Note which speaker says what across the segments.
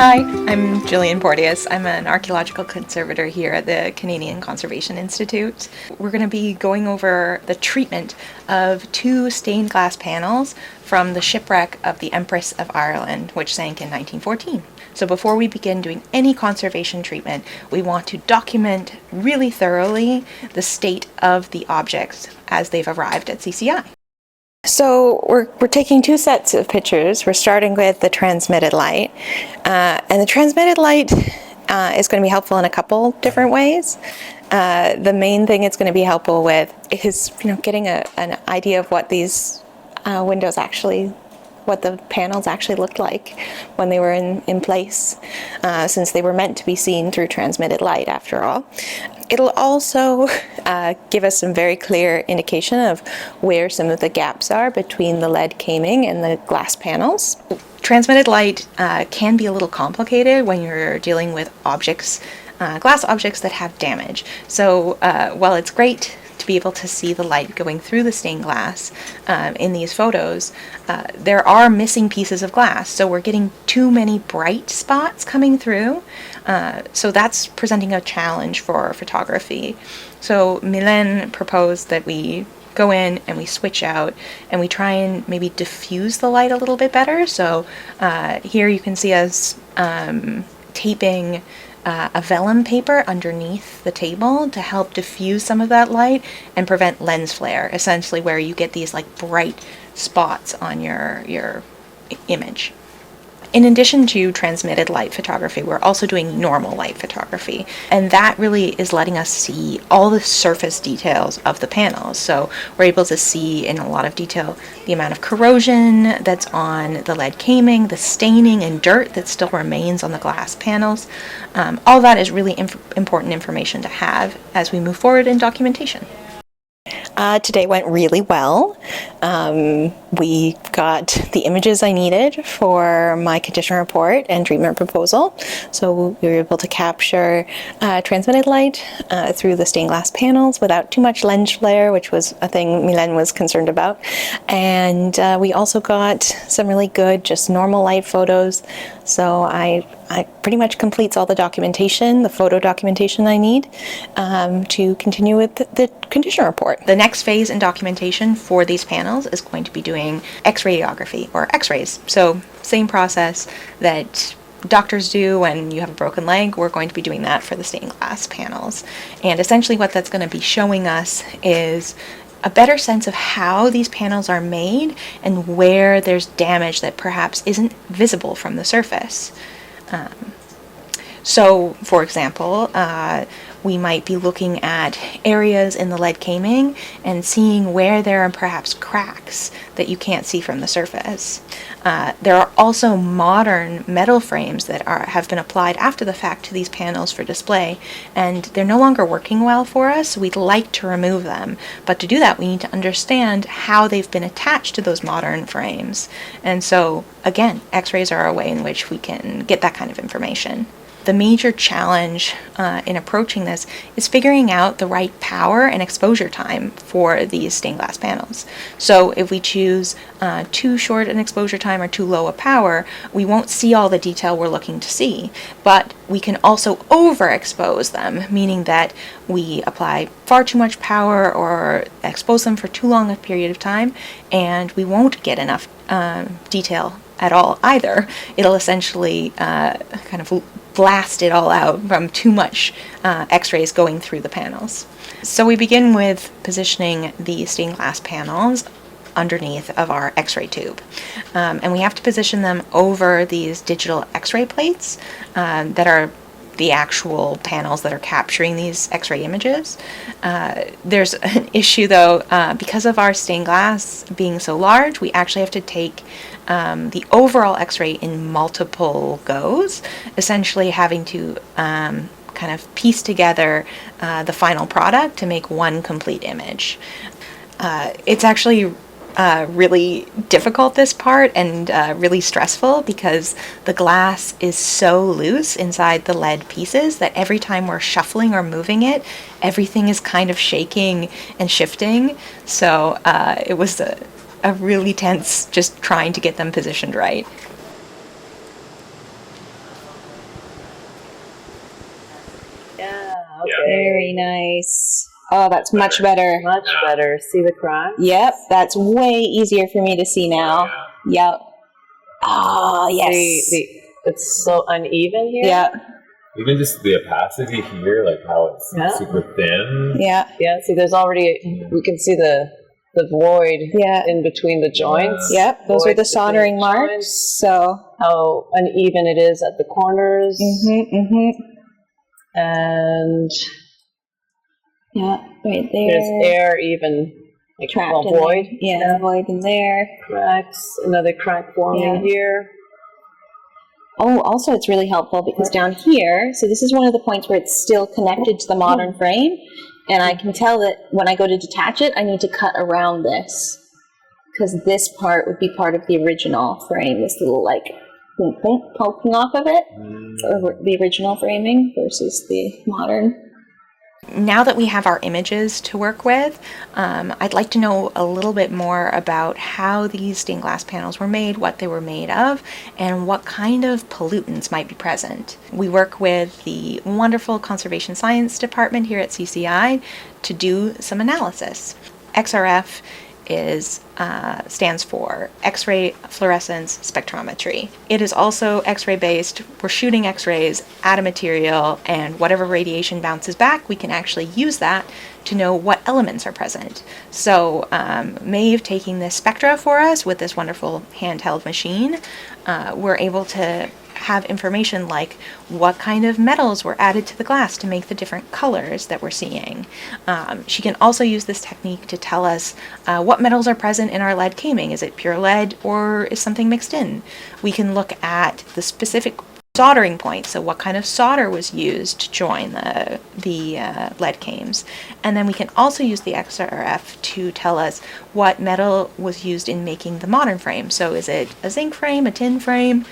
Speaker 1: Hi, I'm Jillian Porteous. I'm an archaeological conservator here at the Canadian Conservation Institute. We're going to be going over the treatment of two stained glass panels from the shipwreck of the Empress of Ireland, which sank in 1914. So before we begin doing any conservation treatment, we want to document really thoroughly the state of the objects as they've arrived at CCI. So we're taking two sets of pictures. We're starting with the transmitted light. And the transmitted light is going to be helpful in a couple different ways. The main thing it's going to be helpful with is getting an idea of what these windows actually, what the panels actually looked like when they were in place, since they were meant to be seen through transmitted light after all. It'll also give us some very clear indication of where some of the gaps are between the lead caming and the glass panels. Transmitted light can be a little complicated when you're dealing with objects, glass objects that have damage. So while it's great to be able to see the light going through the stained glass in these photos, there are missing pieces of glass. So we're getting too many bright spots coming through. So that's presenting a challenge for photography. So Mylène proposed that we go in and we switch out and we try and maybe diffuse the light a little bit better. So here you can see us taping a vellum paper underneath the table to help diffuse some of that light and prevent lens flare, essentially where you get these like bright spots on your image. In addition to transmitted light photography, we're also doing normal light photography, and that really is letting us see all the surface details of the panels. So we're able to see in a lot of detail the amount of corrosion that's on the lead caming, the staining and dirt that still remains on the glass panels. All that is really important information to have as we move forward in documentation. Today went really well. We got the images I needed for my condition report and treatment proposal. So we were able to capture transmitted light through the stained glass panels without too much lens flare, which was a thing Mylène was concerned about. And we also got some really good just normal light photos. So I pretty much completes all the documentation, the photo documentation I need to continue with the condition report. The next phase in documentation for these panels is going to be doing X-radiography or X-rays. So same process that doctors do when you have a broken leg, we're going to be doing that for the stained glass panels. And essentially what that's going to be showing us is a better sense of how these panels are made and where there's damage that perhaps isn't visible from the surface. So, for example, we might be looking at areas in the lead caming and seeing where there are perhaps cracks that you can't see from the surface. There are also modern metal frames that have been applied after the fact to these panels for display, and they're no longer working well for us, so we'd like to remove them. But to do that, we need to understand how they've been attached to those modern frames. And so, again, X-rays are a way in which we can get that kind of information. The major challenge in approaching this is figuring out the right power and exposure time for these stained glass panels. So if we choose too short an exposure time or too low a power, we won't see all the detail we're looking to see. But we can also overexpose them, meaning that we apply far too much power or expose them for too long a period of time, and we won't get enough detail at all either. It'll essentially kind of blast it all out from too much X-rays going through the panels. So we begin with positioning the stained glass panels underneath of our X-ray tube. And we have to position them over these digital X-ray plates that are the actual panels that are capturing these X-ray images. There's an issue though, because of our stained glass being so large, we actually have to take the overall X-ray in multiple goes, essentially having to kind of piece together the final product to make one complete image. It's actually really difficult, this part, and really stressful because the glass is so loose inside the lead pieces that every time we're shuffling or moving it, everything is kind of shaking and shifting. So it was a really tense just trying to get them positioned right. Very nice. Oh, that's much better.
Speaker 2: Much better. See the crack?
Speaker 1: Yep, that's way easier for me to see now. Yep. Oh, yes.
Speaker 2: It's so uneven here.
Speaker 1: Yeah.
Speaker 3: Even just the opacity here, like how it's super thin.
Speaker 1: Yeah.
Speaker 2: Yeah, see, there's already, we can see the void in between the joints.
Speaker 1: Yep, those are the soldering marks. So
Speaker 2: how uneven it is at the corners. And
Speaker 1: yeah, right there.
Speaker 2: There's air even like
Speaker 1: trapped in
Speaker 2: void.
Speaker 1: There. Yeah, void in there.
Speaker 2: Cracks, another crack forming here.
Speaker 1: Oh, also it's really helpful because down here, so this is one of the points where it's still connected to the modern frame, and I can tell that when I go to detach it, I need to cut around this, because this part would be part of the original frame, this little like poking off of it, or the original framing versus the modern. Now that we have our images to work with, I'd like to know a little bit more about how these stained glass panels were made, what they were made of, and what kind of pollutants might be present. We work with the wonderful Conservation Science Department here at CCI to do some analysis. XRF stands for X-ray fluorescence spectrometry. It is also X-ray based. We're shooting X-rays at a material, and whatever radiation bounces back, we can actually use that to know what elements are present. So Maeve taking this spectra for us with this wonderful handheld machine, we're able to have information like what kind of metals were added to the glass to make the different colors that we're seeing. She can also use this technique to tell us what metals are present in our lead caming. Is it pure lead or is something mixed in? We can look at the specific soldering point, so what kind of solder was used to join the lead cames. And then we can also use the XRF to tell us what metal was used in making the modern frame. So is it a zinc frame, a tin frame?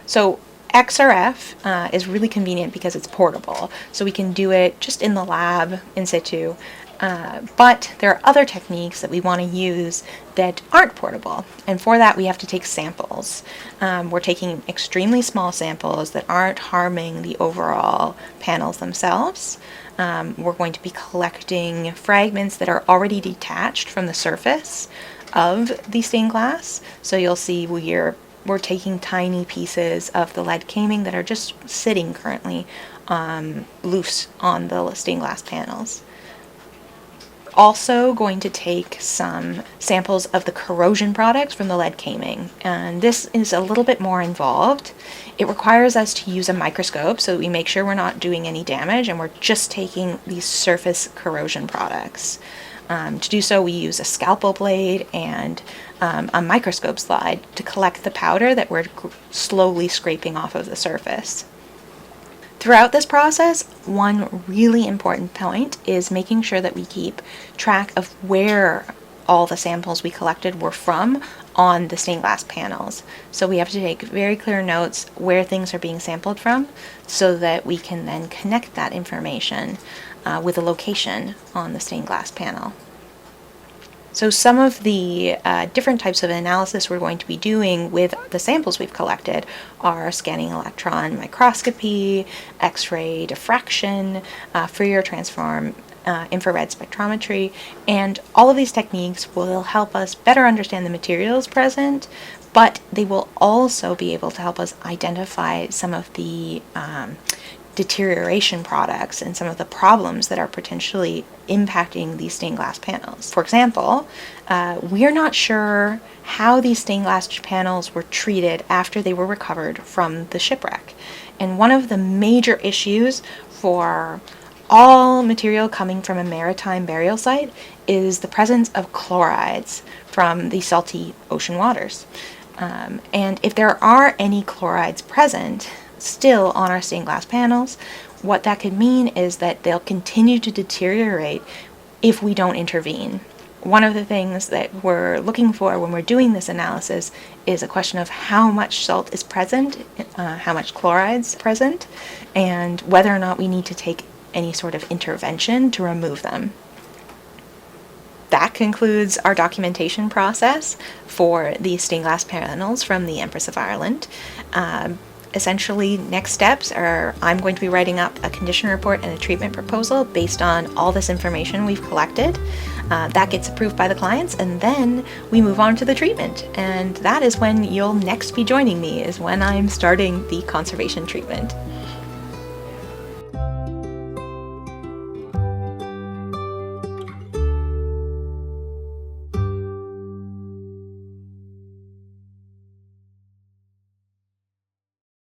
Speaker 1: So XRF is really convenient because it's portable, so we can do it just in the lab in situ. But there are other techniques that we want to use that aren't portable, and for that we have to take samples. We're taking extremely small samples that aren't harming the overall panels themselves. We're going to be collecting fragments that are already detached from the surface of the stained glass. So you'll see we're taking tiny pieces of the lead caming that are just sitting currently loose on the stained glass panels. Also going to take some samples of the corrosion products from the lead caming, and this is a little bit more involved. It requires us to use a microscope so that we make sure we're not doing any damage and we're just taking these surface corrosion products. To do so, we use a scalpel blade and a microscope slide to collect the powder that we're slowly scraping off of the surface. Throughout this process, one really important point is making sure that we keep track of where all the samples we collected were from on the stained glass panels. So we have to take very clear notes where things are being sampled from so that we can then connect that information with a location on the stained glass panel. So some of the different types of analysis we're going to be doing with the samples we've collected are scanning electron microscopy, X-ray diffraction, Fourier transform, infrared spectrometry, and all of these techniques will help us better understand the materials present, but they will also be able to help us identify some of the deterioration products and some of the problems that are potentially impacting these stained glass panels. For example, we are not sure how these stained glass panels were treated after they were recovered from the shipwreck. And one of the major issues for all material coming from a maritime burial site is the presence of chlorides from the salty ocean waters. And if there are any chlorides present still on our stained glass panels, what that could mean is that they'll continue to deteriorate if we don't intervene. One of the things that we're looking for when we're doing this analysis is a question of how much salt is present, how much chloride's present, and whether or not we need to take any sort of intervention to remove them. That concludes our documentation process for the stained glass panels from the Empress of Ireland. essentially, next steps are I'm going to be writing up a condition report and a treatment proposal based on all this information we've collected. That gets approved by the clients, and then we move on to the treatment. And that is when you'll next be joining me, is when I'm starting the conservation treatment.